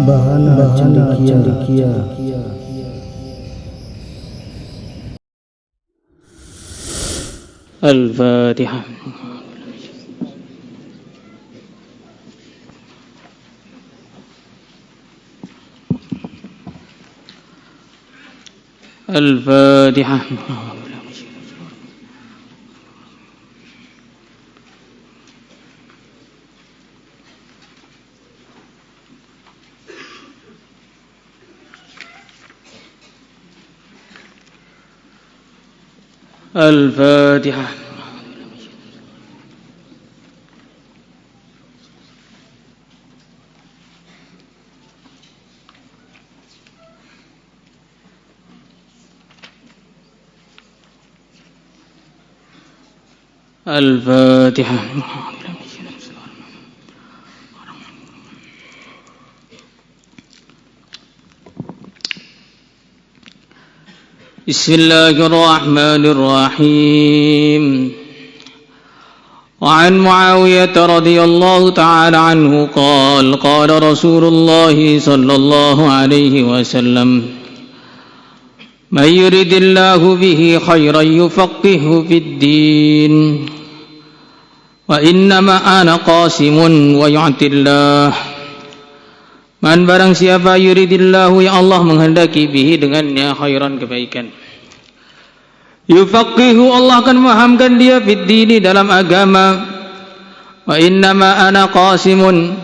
Bahana Cendekia. Al-Fatihah. Al-Fatihah. Al-Fatihah. Al-Fatihah. Bismillahirrahmanirrahim. Wa an Muawiyah radhiyallahu ta'ala anhu qala Rasulullah sallallahu alaihi wasallam man yuridillahu bihi khairan yufaqqihhu fid din wa innama ana qasimun wa yu'tillah. Man barang siapa yuridillahu yang Allah menghendaki bihi dengannya khairan kebaikan, yufaqihu Allah akan memahamkan dia fid dini dalam agama. Wa innama ana qasimun,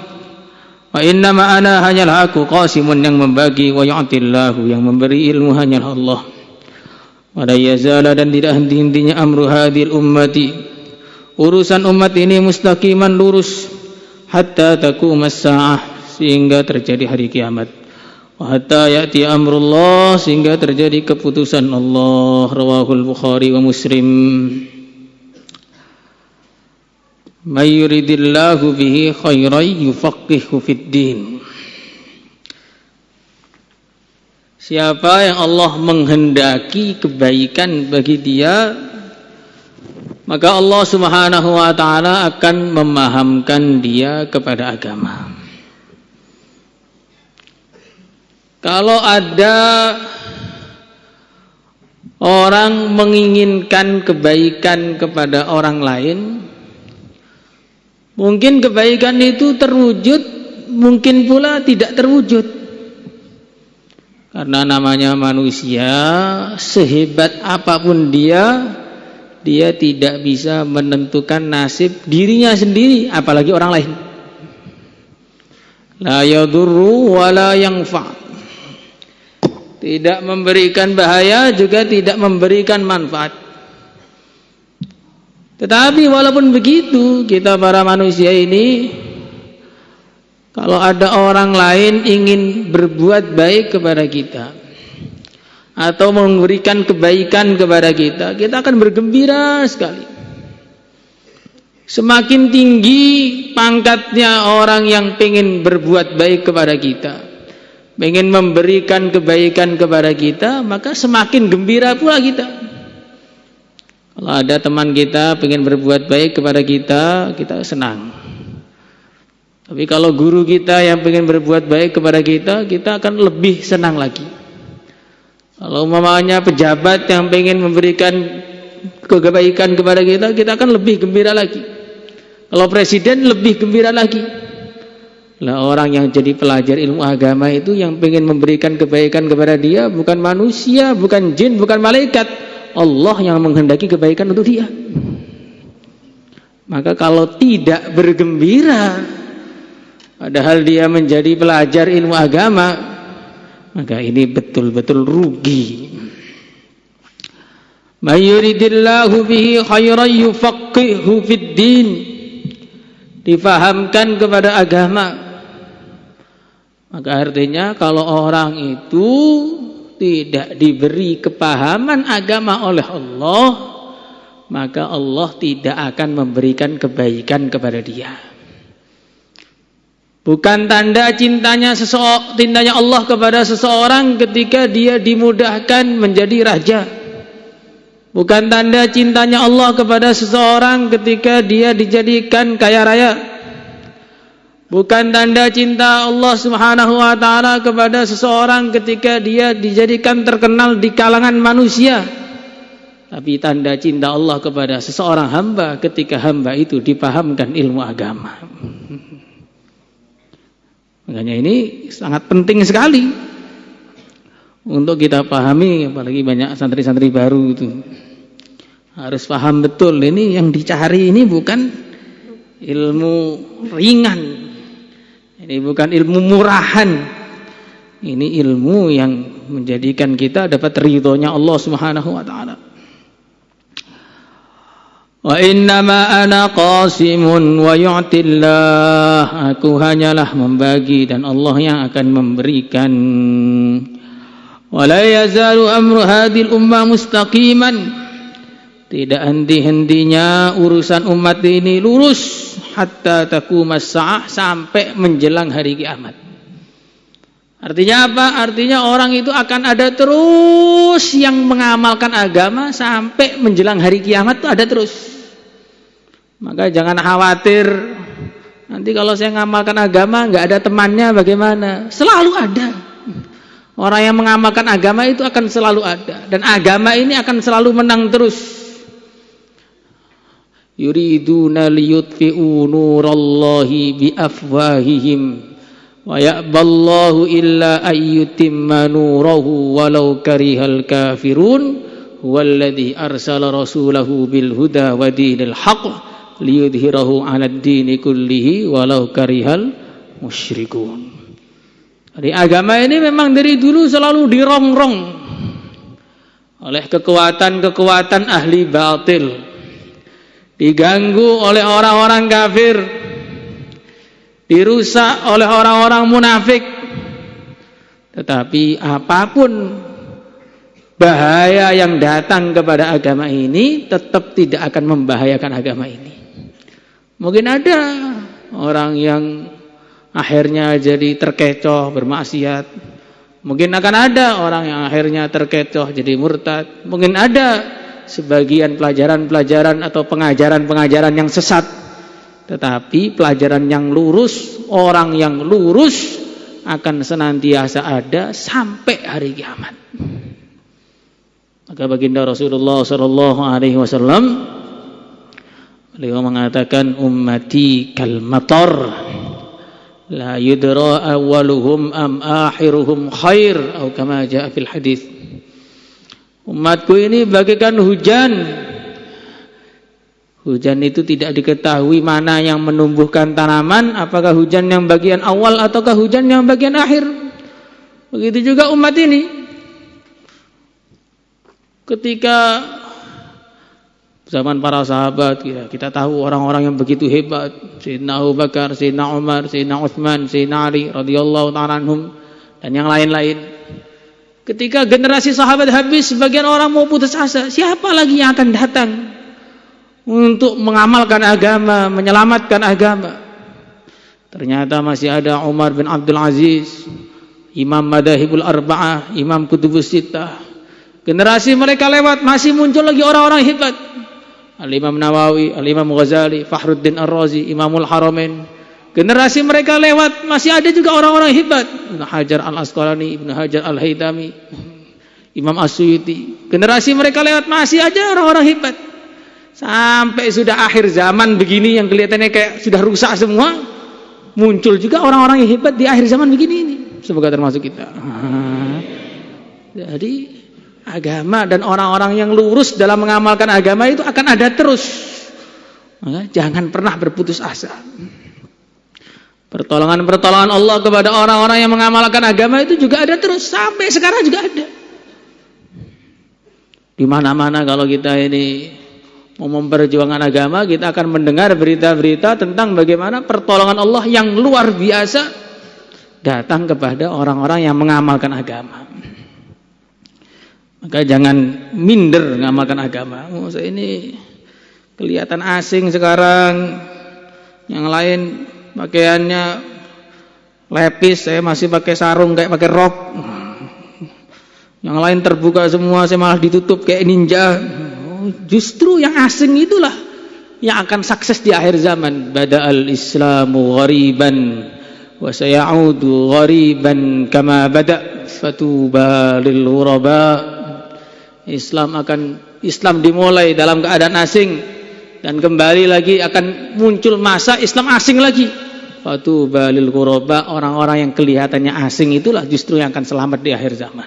wa innama ana hanyalah aku qasimun yang membagi, wa yu'tillahu yang memberi ilmu hanyalah Allah. Wa la yazala dan tidak henti-hentinya amru hadhil ummati, urusan umat ini mustaqiman lurus, hatta taqumas saah sehingga terjadi hari kiamat, wa hatta ya'ti amrullah sehingga terjadi keputusan Allah. Rawahul Bukhari wa Muslim. May yuridillahu bihi khairan yufaqqihhu fid din. Siapa yang Allah menghendaki kebaikan bagi dia, maka Allah Subhanahu wa taala akan memahamkan dia kepada agama. Kalau ada orang menginginkan kebaikan kepada orang lain, mungkin kebaikan itu terwujud, mungkin pula tidak terwujud. Karena namanya manusia, sehebat apapun dia tidak bisa menentukan nasib dirinya sendiri, apalagi orang lain. La yadurru wa la yanfa'. Tidak memberikan bahaya juga tidak memberikan manfaat. Tetapi walaupun begitu, kita para manusia ini, kalau ada orang lain ingin berbuat baik kepada kita atau memberikan kebaikan kepada kita, kita akan bergembira sekali. Semakin tinggi pangkatnya orang yang ingin berbuat baik kepada kita, ingin memberikan kebaikan kepada kita, maka semakin gembira pula kita. Kalau ada teman kita ingin berbuat baik kepada kita, kita senang. Tapi kalau guru kita yang ingin berbuat baik kepada kita, kita akan lebih senang lagi. Kalau umpamanya pejabat yang ingin memberikan kebaikan kepada kita, kita akan lebih gembira lagi. Kalau presiden, lebih gembira lagi. Lah orang yang jadi pelajar ilmu agama itu yang pengen memberikan kebaikan kepada dia bukan manusia, bukan jin, bukan malaikat. Allah yang menghendaki kebaikan untuk dia. Maka kalau tidak bergembira, padahal dia menjadi pelajar ilmu agama, maka ini betul-betul rugi. May yuridillahu bihi khairan yufaqqihhu fid din. Difahamkan kepada agama. Maka artinya kalau orang itu tidak diberi kepahaman agama oleh Allah, maka Allah tidak akan memberikan kebaikan kepada dia. Bukan tanda cintanya Allah kepada seseorang ketika dia dimudahkan menjadi raja. Bukan tanda cintanya Allah kepada seseorang ketika dia dijadikan kaya raya. Bukan tanda cinta Allah Subhanahu wa taala kepada seseorang ketika dia dijadikan terkenal di kalangan manusia. Tapi tanda cinta Allah kepada seseorang hamba ketika hamba itu dipahamkan ilmu agama. Makanya ini sangat penting sekali untuk kita pahami, apalagi banyak santri-santri baru itu. Harus paham betul, ini yang dicari ini bukan ilmu ringan. Ini bukan ilmu murahan. Ini ilmu yang menjadikan kita dapat ridhonya Allah Subhanahu wa taala. Wa innama ana qasimun wa yu'tillah. Aku hanyalah membagi dan Allah yang akan memberikan. Wa la yazalu amru hadhil ummah mustaqiman. Tidak henti-hentinya urusan umat ini lurus hatta taqumas sa'ah, sampai menjelang hari kiamat. Artinya apa? Artinya orang itu akan ada terus yang mengamalkan agama sampai menjelang hari kiamat, itu ada terus. Maka jangan khawatir nanti kalau saya mengamalkan agama nggak ada temannya bagaimana? Selalu ada. Orang yang mengamalkan agama itu akan selalu ada, dan agama ini akan selalu menang terus. Yuriduna liyutfi'u nurallahi biafwahihim wa ya'ballahu illa ayyutimma nurahu walau karihal kafirun huwallazi arsala rasulahu bil huda wa dinil haqq liyudhhirahu 'alad dini kullihi walau karihal musyrikun. Jadi agama ini memang dari dulu selalu dirongrong oleh kekuatan-kekuatan ahli batil, diganggu oleh orang-orang kafir, dirusak oleh orang-orang munafik. Tetapi apapun bahaya yang datang kepada agama ini tetap tidak akan membahayakan agama ini. Mungkin ada orang yang akhirnya jadi terkecoh bermaksiat. Mungkin akan ada orang yang akhirnya terkecoh jadi murtad. Mungkin ada sebagian pelajaran-pelajaran atau pengajaran-pengajaran yang sesat. Tetapi pelajaran yang lurus, orang yang lurus akan senantiasa ada sampai hari kiamat. Maka baginda Rasulullah sallallahu alaihi wasallam beliau mengatakan, ummati kal matar la yudra awwaluhum am akhiruhum khair, atau kama jaa fil hadis. Umatku ini bagaikan hujan. Hujan itu tidak diketahui mana yang menumbuhkan tanaman, apakah hujan yang bagian awal ataukah hujan yang bagian akhir. Begitu juga umat ini. Ketika zaman para sahabat, kita tahu orang-orang yang begitu hebat, Sayyidina Abu Bakar, Sayyidina Umar, Sayyidina Utsman, Sayyidina Ali radhiyallahu ta'ala anhum, dan yang lain-lain. Ketika generasi sahabat habis, sebagian orang mau putus asa, siapa lagi yang akan datang untuk mengamalkan agama, menyelamatkan agama? Ternyata masih ada Umar bin Abdul Aziz, Imam Madahibul Arba'ah, Imam Kutubus Sittah. Generasi mereka lewat, masih muncul lagi orang-orang hebat. Al-Imam Nawawi, Al-Imam Ghazali, Fakhruddin Ar-Razi, Imamul Haramain. Generasi mereka lewat, masih ada juga orang-orang hebat. Ibnu Hajar Al-Asqalani, Ibnu Hajar Al-Haytami, Imam As-Suyuti. Generasi mereka lewat, masih ada orang-orang hebat. Sampai sudah akhir zaman begini yang kelihatannya kayak sudah rusak semua, muncul juga orang-orang yang hebat di akhir zaman begini ini. Semoga termasuk kita. Jadi agama dan orang-orang yang lurus dalam mengamalkan agama itu akan ada terus. Maka jangan pernah berputus asa. Pertolongan-pertolongan Allah kepada orang-orang yang mengamalkan agama itu juga ada terus, sampai sekarang juga ada. Di mana-mana kalau kita ini mau memperjuangkan agama, kita akan mendengar berita-berita tentang bagaimana pertolongan Allah yang luar biasa datang kepada orang-orang yang mengamalkan agama. Maka jangan minder mengamalkan agama. Saya ini kelihatan asing sekarang. Yang lain pakaiannya lepis, saya masih pakai sarung kayak pakai rok. Yang lain terbuka semua, saya malah ditutup kayak ninja. Justru yang asing itulah yang akan sukses di akhir zaman. Bada'al Islamu ghariban wa sayaudu ghariban kama bada' fatuba lil ghuraba. Islam dimulai dalam keadaan asing dan kembali lagi akan muncul masa Islam asing lagi. Fatuba lil ghuraba, orang-orang yang kelihatannya asing itulah justru yang akan selamat di akhir zaman.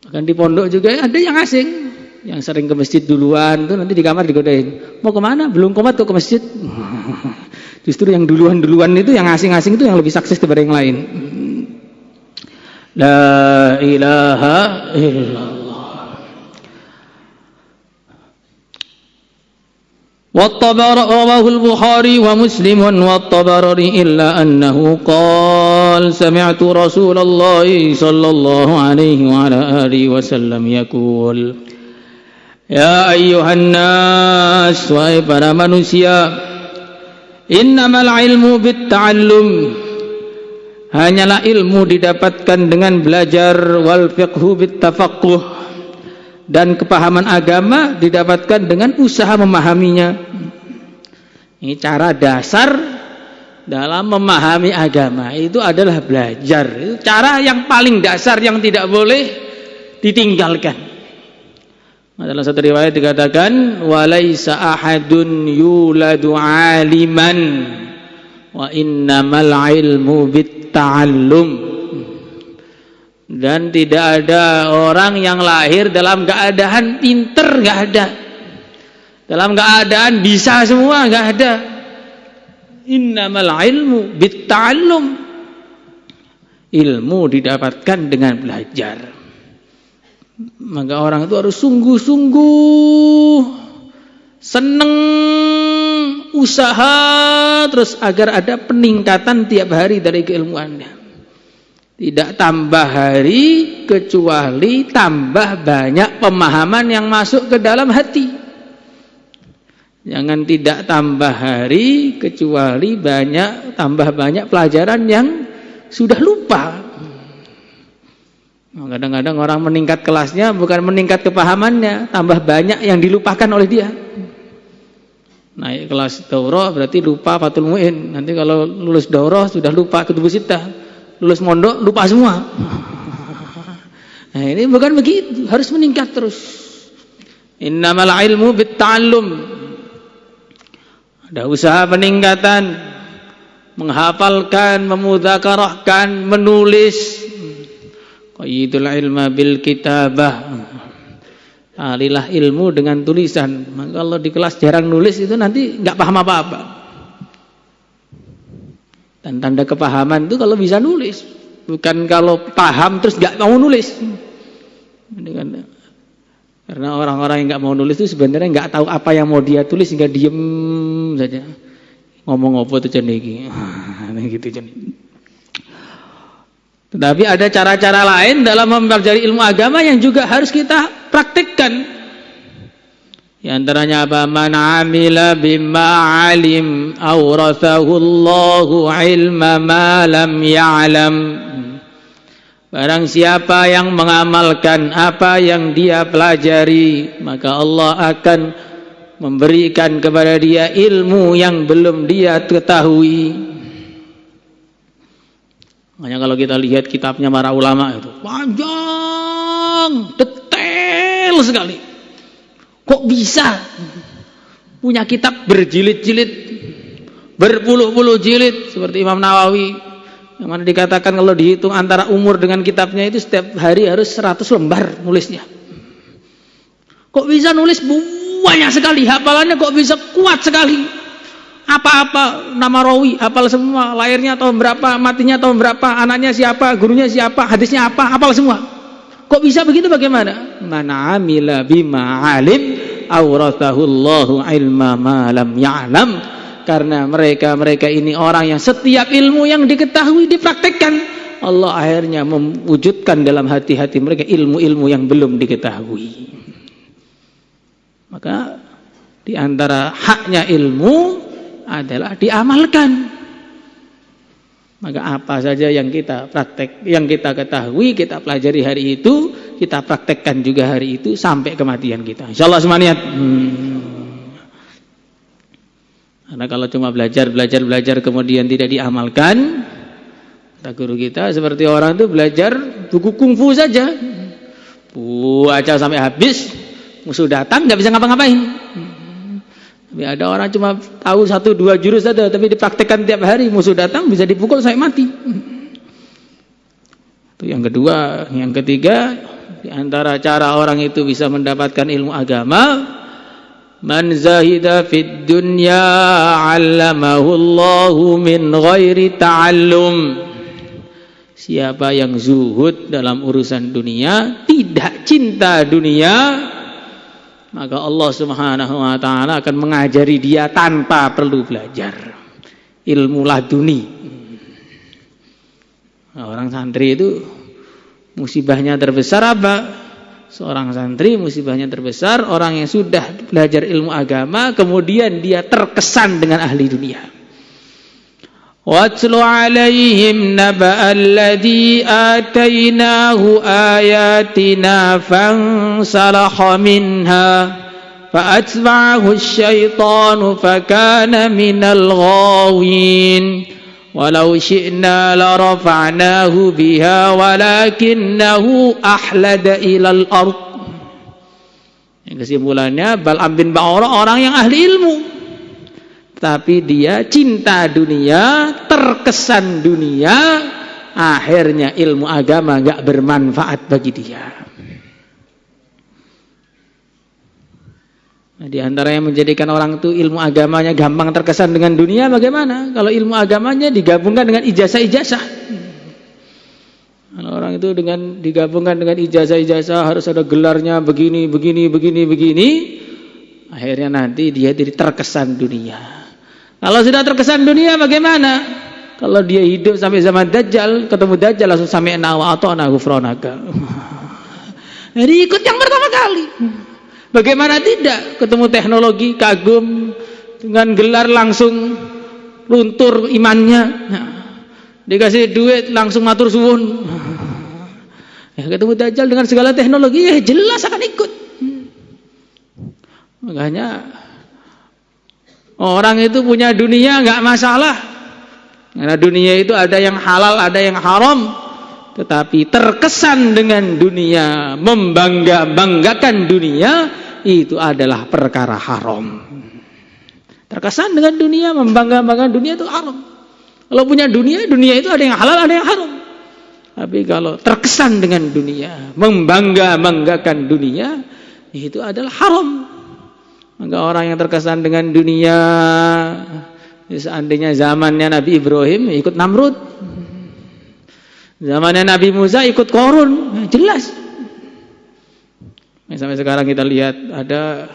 Bahkan di pondok juga ada yang asing, yang sering ke masjid duluan tuh nanti di kamar digodain, mau kemana? Belum komat kok ke masjid. Justru yang duluan itu, yang asing-asing itu yang lebih sukses daripada yang lain. La ilaha illallah. رواه البخاري ومسلم والطبراني إلا أنه قال سمعت رسول الله صلى الله عليه وعلى آله وسلم يقول يا أيها الناس wahai para manusia innamal ilmu bitta'allum, hanyalah ilmu didapatkan dengan belajar, wal fiqhu bittafaqquh, dan kepahaman agama didapatkan dengan usaha memahaminya. Ini cara dasar dalam memahami agama, itu adalah belajar. Itu cara yang paling dasar yang tidak boleh ditinggalkan. Dalam satu riwayat dikatakan walaisa ahadun yuladu aliman wa innamal ilmu bitta'allum. Dan tidak ada orang yang lahir dalam keadaan pinter, nggak ada. Dalam keadaan bisa semua, nggak ada. Innamal ilmu bitta'allum. Ilmu didapatkan dengan belajar. Maka orang itu harus sungguh-sungguh, seneng, usaha terus agar ada peningkatan tiap hari dari keilmuannya. Tidak tambah hari kecuali tambah banyak pemahaman yang masuk ke dalam hati. Jangan tidak tambah hari kecuali tambah banyak pelajaran yang sudah lupa. Kadang-kadang orang meningkat kelasnya bukan meningkat kepahamannya, tambah banyak yang dilupakan oleh dia. Naik kelas daurah berarti lupa Fathul Mu'in. Nanti kalau lulus daurah sudah lupa Kutubus Sittah. Lulus mondok lupa semua. Nah ini bukan begitu, harus meningkat terus. Innamal ilmu bitta'allum. Ada usaha peningkatan, menghafalkan, memudzakarahkan, menulis. Qayyidul ilma bil kitabah. Alilah ilmu dengan tulisan. Maka kalau di kelas jarang nulis itu nanti enggak paham apa-apa. Dan tanda kepahaman itu kalau bisa nulis, bukan kalau paham terus nggak mau nulis. Karena orang-orang yang nggak mau nulis itu sebenarnya nggak tahu apa yang mau dia tulis sehingga diem saja. Ngomong apa tuh ceniki, gitu ceniki. Tetapi ada cara-cara lain dalam mempelajari ilmu agama yang juga harus kita praktikkan. Di antaranya apa? Man amila bima alim awrathahu Allahu ilma ma lam ya'lam. Barang siapa yang mengamalkan apa yang dia pelajari, maka Allah akan memberikan kepada dia ilmu yang belum dia ketahui. Makanya kalau kita lihat kitabnya para ulama itu panjang, detail sekali. Kok bisa punya kitab berjilid-jilid, berpuluh-puluh jilid seperti Imam Nawawi yang mana dikatakan kalau dihitung antara umur dengan kitabnya itu setiap hari harus 100 lembar nulisnya. Kok bisa nulis banyak sekali, hafalannya kok bisa kuat sekali. Apa-apa nama rawi hafal semua, lahirnya tahun berapa, matinya tahun berapa, anaknya siapa, gurunya siapa, hadisnya apa, hafal semua. Kok bisa begitu, bagaimana? Man amila bima alim awrathahu Allahu ilma ma lam ya'lam. Karena mereka ini orang yang setiap ilmu yang diketahui dipraktekkan, Allah akhirnya mewujudkan dalam hati-hati mereka ilmu-ilmu yang belum diketahui. Maka di antara haknya ilmu adalah diamalkan. Maka apa saja yang kita praktek, yang kita ketahui, kita pelajari hari itu, kita praktekkan juga hari itu sampai kematian kita. Insyaallah semuanya. Karena kalau cuma belajar kemudian tidak diamalkan, kata guru kita, seperti orang itu belajar buku kungfu saja, baca sampai habis, musuh datang nggak bisa ngapa-ngapain. Tapi ada orang cuma tahu 1-2 jurus saja, tapi dipraktekkan tiap hari, musuh datang bisa dipukul sampai mati. Itu yang kedua. Yang ketiga, di antara cara orang itu bisa mendapatkan ilmu agama, man zahida fid dunya 'allamahu Allahu min ghairi ta'allum. Siapa yang zuhud dalam urusan dunia, tidak cinta dunia, maka Allah Subhanahu wa taala akan mengajari dia tanpa perlu belajar. Ilmu laduni. Nah, orang santri itu musibahnya terbesar apa? Seorang santri musibahnya terbesar orang yang sudah belajar ilmu agama kemudian dia terkesan dengan ahli dunia. Watlu alaihim naba alladhi atainahu ayatina fansalakha minha fa'atba'ahu asyaitanu fakana minal ghawin. Walau syi'na la rafa'nahu biha walakinnahu ahlada ilal ard. Yang kesimpulannya, Bal'am bin Ba'urah orang yang ahli ilmu, tapi dia cinta dunia, terkesan dunia, akhirnya ilmu agama enggak bermanfaat bagi dia. Nah, di antara yang menjadikan orang itu ilmu agamanya gampang terkesan dengan dunia, bagaimana? Kalau ilmu agamanya digabungkan dengan ijazah-ijazah. Kalau orang itu digabungkan dengan ijazah-ijazah, harus ada gelarnya begini, akhirnya nanti dia jadi terkesan dunia. Kalau sudah terkesan dunia, bagaimana? Kalau dia hidup sampai zaman Dajjal, ketemu Dajjal langsung sami'na wa ata'na ghufranaka. Jadi ikut yang pertama kali. Bagaimana tidak? Ketemu teknologi, kagum, dengan gelar langsung luntur imannya. Nah, dikasih duit langsung matur suwun. Ya, ketemu Dajjal dengan segala teknologi, ya jelas akan ikut. Makanya orang itu punya dunia nggak masalah. Karena dunia itu ada yang halal, ada yang haram. Tetapi terkesan dengan dunia, membanggakan dunia, itu adalah perkara haram. Terkesan dengan dunia, membanggakan dunia itu haram. Kalau punya dunia, dunia itu ada yang halal, ada yang haram. Tapi kalau terkesan dengan dunia, membanggakan dunia, itu adalah haram. Maka orang yang terkesan dengan dunia, seandainya zamannya Nabi Ibrahim ikut Namrud, zamannya Nabi Musa ikut Qarun, jelas. Sampai sekarang kita lihat ada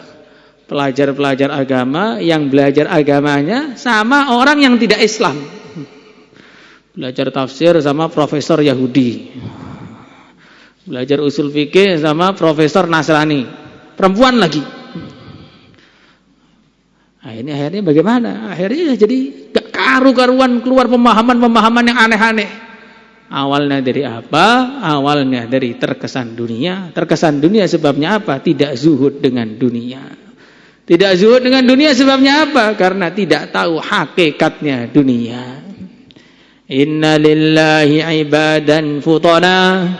pelajar-pelajar agama yang belajar agamanya sama orang yang tidak Islam. Belajar tafsir sama profesor Yahudi. Belajar usul fikih sama profesor Nasrani. Perempuan lagi. Akhirnya bagaimana? Akhirnya jadi gak karu-karuan, keluar pemahaman-pemahaman yang aneh-aneh. Awalnya dari apa? Awalnya dari terkesan dunia. Terkesan dunia sebabnya apa? Tidak zuhud dengan dunia. Tidak zuhud dengan dunia sebabnya apa? Karena tidak tahu hakikatnya dunia. Inna lillahi ibadan futana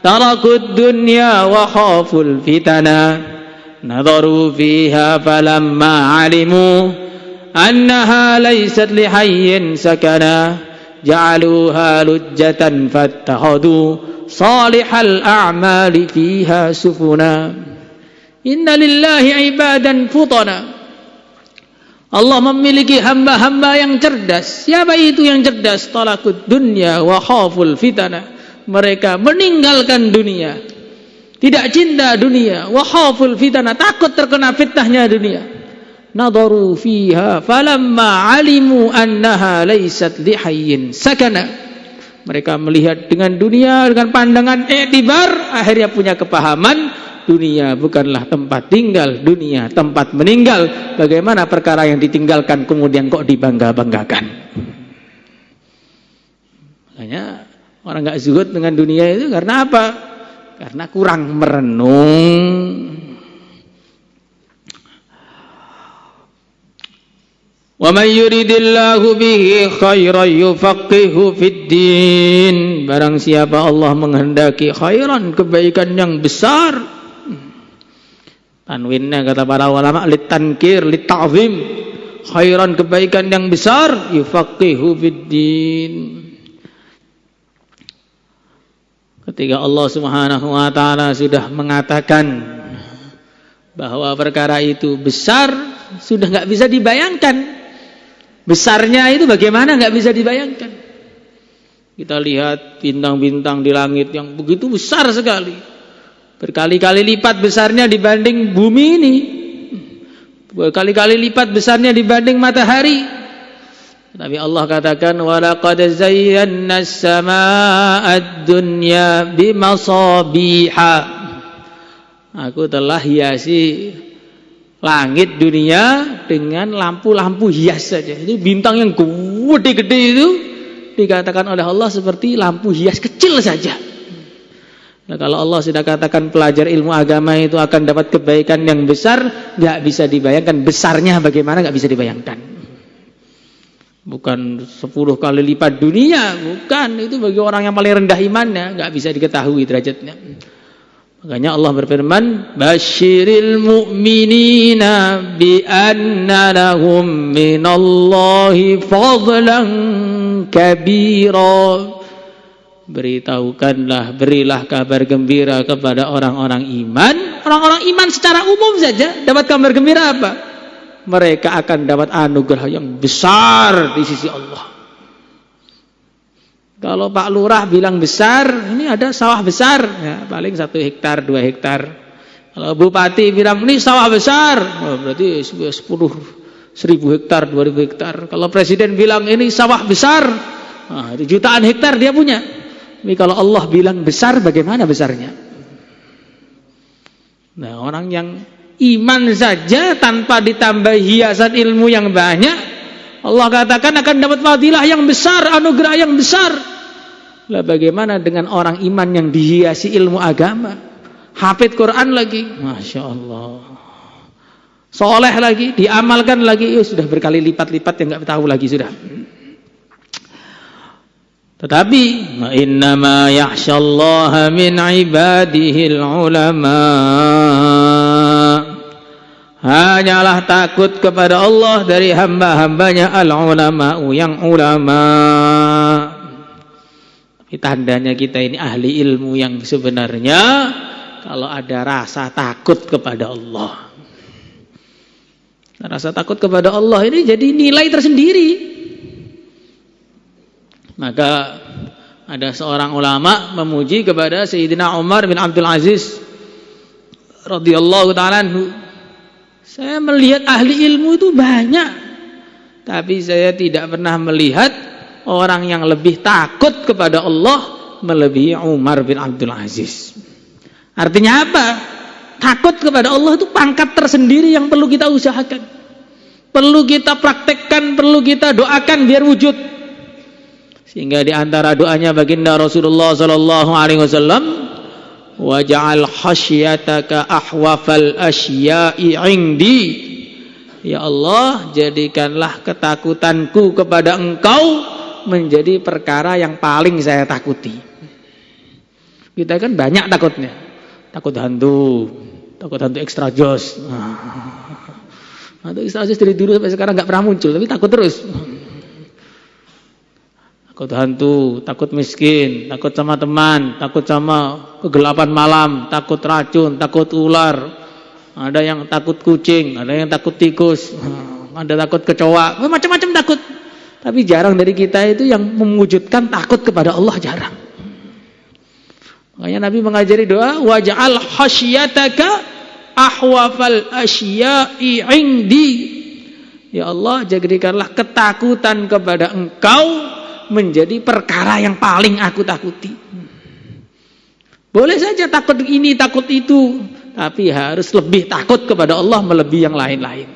tarakud dunya wa khaful fitana nadharu fiha falamma alimu annaha laysat lihayyin sakana ja'aluha lujjatan fattakhadu salihal a'mali fiha sufuna. Inna lillahi ibadan futana. Allah memiliki hamba-hamba yang cerdas. Siapa itu yang cerdas? Talakud dunya wa khaful fitana. Mereka meninggalkan dunia, tidak cinta dunia, wa khaful fitana, takut terkena fitnahnya dunia. Nadharu fiha falamma alimu annaha laysat lihayyin sakana. Mereka melihat dengan dunia dengan pandangan iktibar, akhirnya punya kepahaman dunia bukanlah tempat tinggal, dunia tempat meninggal. Bagaimana perkara yang ditinggalkan kemudian kok dibangga-banggakan? Makanya orang enggak zuhud dengan dunia itu karena apa? Karena kurang merenung. Wa may yuridillahu bihi khairan yufaqihu fiddin. Barang siapa Allah menghendaki khairan, kebaikan yang besar. Tanwinnya kata para ulama litankir, lita'zim. Khairan, kebaikan yang besar, yufaqihu fiddin. Ketika Allah Subhanahu wa taala sudah mengatakan bahwa perkara itu besar, sudah enggak bisa dibayangkan. Besarnya itu bagaimana nggak bisa dibayangkan. Kita lihat bintang-bintang di langit yang begitu besar sekali, berkali-kali lipat besarnya dibanding bumi ini, berkali-kali lipat besarnya dibanding matahari. Tapi Allah katakan walaqad zayyana as-samaa'a ad-dunya bimasabiha. Aku telah hiasi langit dunia dengan lampu-lampu hias saja. Itu bintang yang gede-gede itu dikatakan oleh Allah seperti lampu hias kecil saja. Nah, kalau Allah sudah katakan pelajar ilmu agama itu akan dapat kebaikan yang besar, nggak bisa dibayangkan besarnya bagaimana, nggak bisa dibayangkan. Bukan 10 kali lipat dunia, bukan. Itu bagi orang yang paling rendah imannya, nggak bisa diketahui derajatnya. Makanya Allah berfirman, "Basyiril mu'minina bi anna lahum minallahi fadlan kabira." Beritahukanlah, berilah kabar gembira kepada orang-orang iman. Orang-orang iman secara umum saja dapat kabar gembira apa? Mereka akan dapat anugerah yang besar di sisi Allah. Kalau Pak Lurah bilang besar, ini ada sawah besar, ya, paling 1 hektar, 2 hektar. Kalau Bupati bilang ini sawah besar, berarti 10.000 hektar, 2.000 hektar. Kalau Presiden bilang ini sawah besar, itu jutaan hektar dia punya. Tapi kalau Allah bilang besar, bagaimana besarnya? Nah, orang yang iman saja tanpa ditambah hiasan ilmu yang banyak, Allah katakan akan dapat fadilah yang besar, anugerah yang besar. Lah bagaimana dengan orang iman yang dihiasi ilmu agama, hafid Quran lagi, Masya Allah, soleh lagi, diamalkan lagi, sudah berkali lipat-lipat yang nggak tahu lagi sudah. Tetapi innama yakhsyallaha min ibadihil ulama. Hanyalah takut kepada Allah dari hamba-hambanya al-ulama, yang ulama. Tapi tandanya kita ini ahli ilmu yang sebenarnya kalau ada rasa takut kepada Allah. Rasa takut kepada Allah ini jadi nilai tersendiri. Maka ada seorang ulama memuji kepada Sayyidina Umar bin Abdul Aziz radhiyallahu ta'ala anhu. Saya melihat ahli ilmu itu banyak, tapi saya tidak pernah melihat orang yang lebih takut kepada Allah melebihi Umar bin Abdul Aziz. Artinya apa? Takut kepada Allah itu pangkat tersendiri yang perlu kita usahakan, perlu kita praktekkan, perlu kita doakan biar wujud. Sehingga di antara doanya baginda Rasulullah sallallahu alaihi wasallam, waj'al khasyataka ahwafal asya'i 'indi. Ya Allah, jadikanlah ketakutanku kepada Engkau menjadi perkara yang paling saya takuti. Kita kan banyak takutnya. Takut hantu extra jos. Hantu extra jos dari dulu sampai sekarang enggak pernah muncul, tapi takut terus. Takut hantu, takut miskin, takut sama teman, takut sama kegelapan malam, takut racun, takut ular. Ada yang takut kucing, ada yang takut tikus, ada takut kecoa, macam-macam takut. Tapi jarang dari kita itu yang mewujudkan takut kepada Allah, jarang. Makanya Nabi mengajari doa, waj'al khasyataka ahwafal asya'i 'indi. Ya Allah, jadikanlah ketakutan kepada Engkau menjadi perkara yang paling aku takuti. Boleh saja takut ini, takut itu, tapi harus lebih takut kepada Allah melebihi yang lain-lain.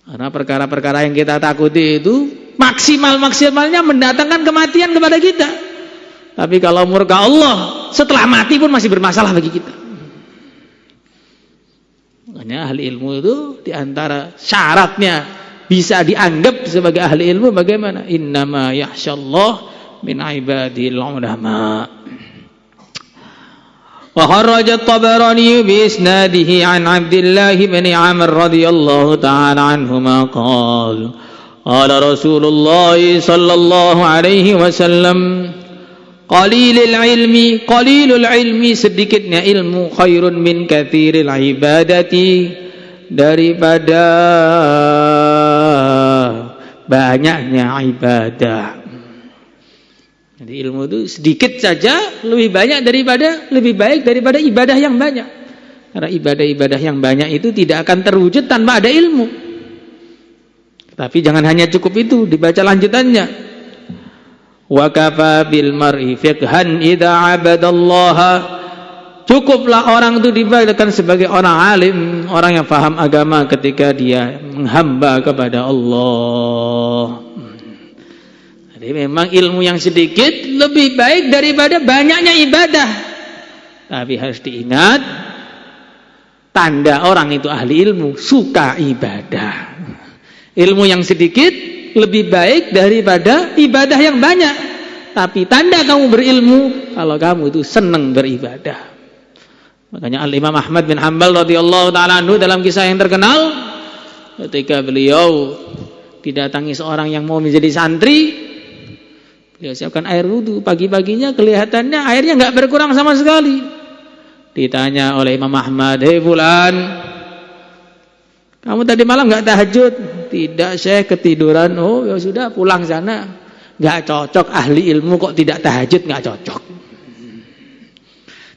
Karena perkara-perkara yang kita takuti itu maksimalnya mendatangkan kematian kepada kita. Tapi kalau murka Allah setelah mati pun masih bermasalah bagi kita. Makanya ahli ilmu itu diantara syaratnya bisa dianggap sebagai ahli ilmu, bagaimana? Innama yakhsyallah min ibadil ulama. Wa kharraja at-Tabarani bi isnadihi an Abdullah bin Amr radhiyallahu ta'ala anhuma qala qala Rasulullah sallallahu alaihi wasallam qalilul ilmi sedikitnya ilmu khairun min katsiril ibadati daripada banyaknya ibadah. Jadi ilmu itu sedikit saja lebih baik daripada ibadah yang banyak. Karena ibadah-ibadah yang banyak itu tidak akan terwujud tanpa ada ilmu. Tapi jangan hanya cukup itu, dibaca lanjutannya. Wa kafa bil mar'i fiqhan idza 'abadallaha. Cukuplah orang itu dibacakan sebagai orang alim, orang yang paham agama ketika dia menghamba kepada Allah. Jadi memang ilmu yang sedikit lebih baik daripada banyaknya ibadah. Tapi harus diingat, tanda orang itu ahli ilmu, suka ibadah. Ilmu yang sedikit lebih baik daripada ibadah yang banyak. Tapi tanda kamu berilmu kalau kamu itu senang beribadah. Makanya Al-Imam Ahmad bin Hanbal radhiyallahu ta'ala anhu dalam kisah yang terkenal, ketika beliau didatangi seorang yang mau menjadi santri, beliau siapkan air wudu. Pagi-paginya kelihatannya airnya enggak berkurang sama sekali. Ditanya oleh Imam Ahmad, "Hei fulan, kamu tadi malam enggak tahajud?" "Tidak, Syekh, ketiduran." "Oh, ya sudah, pulang sana." Enggak cocok, ahli ilmu kok tidak tahajud, enggak cocok.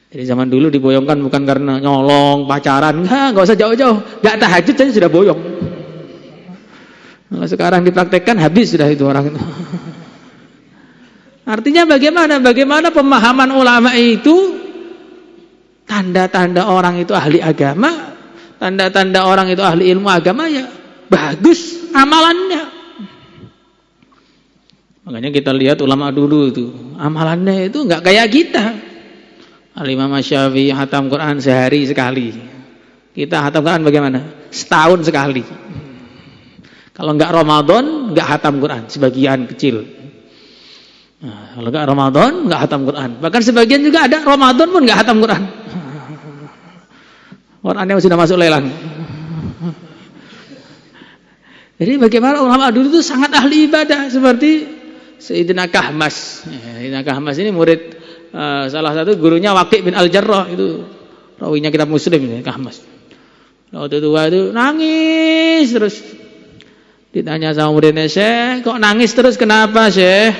Jadi zaman dulu diboyongkan bukan karena nyolong, pacaran, enggak usah jauh-jauh. Enggak tahajud saja sudah boyong. Kalau sekarang dipraktekkan habis sudah itu orang itu. Artinya bagaimana? Bagaimana pemahaman ulama itu, tanda-tanda orang itu ahli agama, tanda-tanda orang itu ahli ilmu agama, ya bagus amalannya. Makanya kita lihat ulama dulu itu, amalannya itu enggak kayak kita. Al-Imam Syafi'i hatam Quran sehari sekali. Kita hatam Quran bagaimana? Setahun sekali. Kalau enggak Ramadan, enggak hatam Quran, sebagian kecil. Nah, kalau enggak Ramadan, enggak hatam Quran. Bahkan sebagian juga ada Ramadan pun enggak hatam Quran. Qurannya sudah masuk lelang. Jadi bagaimana ulama dulu itu sangat ahli ibadah, seperti Sayyidina Kahmas. Sayyidina Kahmas ini murid salah satu gurunya Waqi' bin Al-Jarrah, itu rawinya kitab Muslim ini, Kahmas. Waktu tua itu nangis terus. Ditanya sama muridnya, "Syekh, kok nangis terus, kenapa, Syekh?"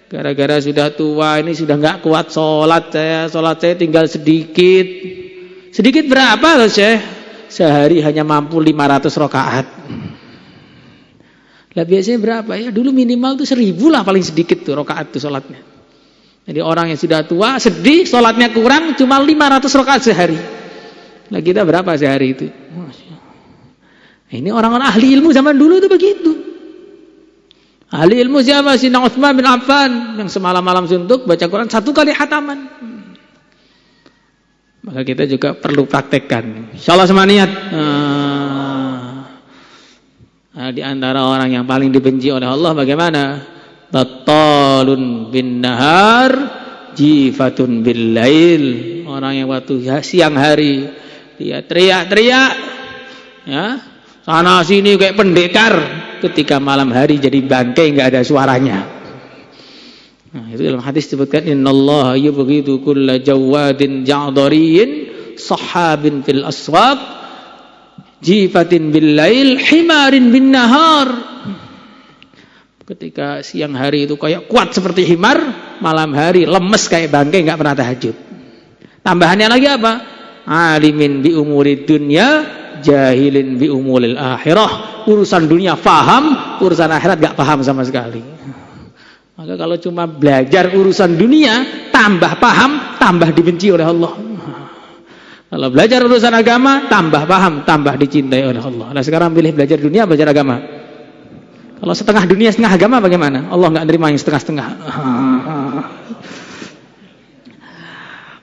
"Gara-gara sudah tua ini sudah enggak kuat sholat saya tinggal sedikit." "Sedikit berapa loh, Syekh?" "Sehari hanya mampu 500 rakaat." Lah biasanya berapa ya? Dulu minimal tuh 1000 lah paling sedikit tuh rakaat tuh sholatnya. Jadi orang yang sudah tua sedih, sholatnya kurang, cuma 500 rakaat sehari. Lah kita berapa sehari itu? Ini orang-orang ahli ilmu zaman dulu itu begitu. Ahli ilmu siapa? Sayyidina Utsman bin Affan yang semalam-malam suntuk baca Quran 1 kali khataman. Maka kita juga perlu praktekkan. Insyaallah semaniat. Di antara orang yang paling dibenci oleh Allah bagaimana? Tattalun bin nahar, jifatun bil lail. Orang yang waktu siang hari dia teriak-teriak, ya, sana sini kayak pendekar. Ketika malam hari jadi bangkai, enggak ada suaranya. Nah, itu dalam hadis disebutkan, innallaha yubghidu kulla jawadin ja'dariyin sahabin fil aswaq jifatin bil lail himarin bin nahar. Ketika siang hari itu kayak kuat seperti himar, malam hari lemes kayak bangkai, enggak pernah tahajud. Tambahannya lagi apa? Alimin bi umurid dunya, jahilin bi umuril akhirah. Urusan dunia paham, urusan akhirat enggak paham sama sekali. Maka kalau cuma belajar urusan dunia, tambah paham, tambah dibenci oleh Allah. Kalau belajar urusan agama, tambah paham, tambah dicintai oleh Allah. Nah sekarang pilih belajar dunia, belajar agama. Kalau setengah dunia, setengah agama bagaimana? Allah enggak nerima yang setengah-setengah.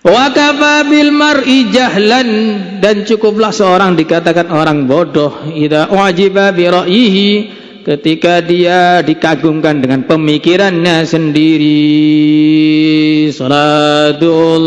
Wa kafa bil mar'i jahlan, dan cukuplah seorang dikatakan orang bodoh idza ujiba bi ra'yihi, ketika dia dikagumkan dengan pemikirannya sendiri. Salatullah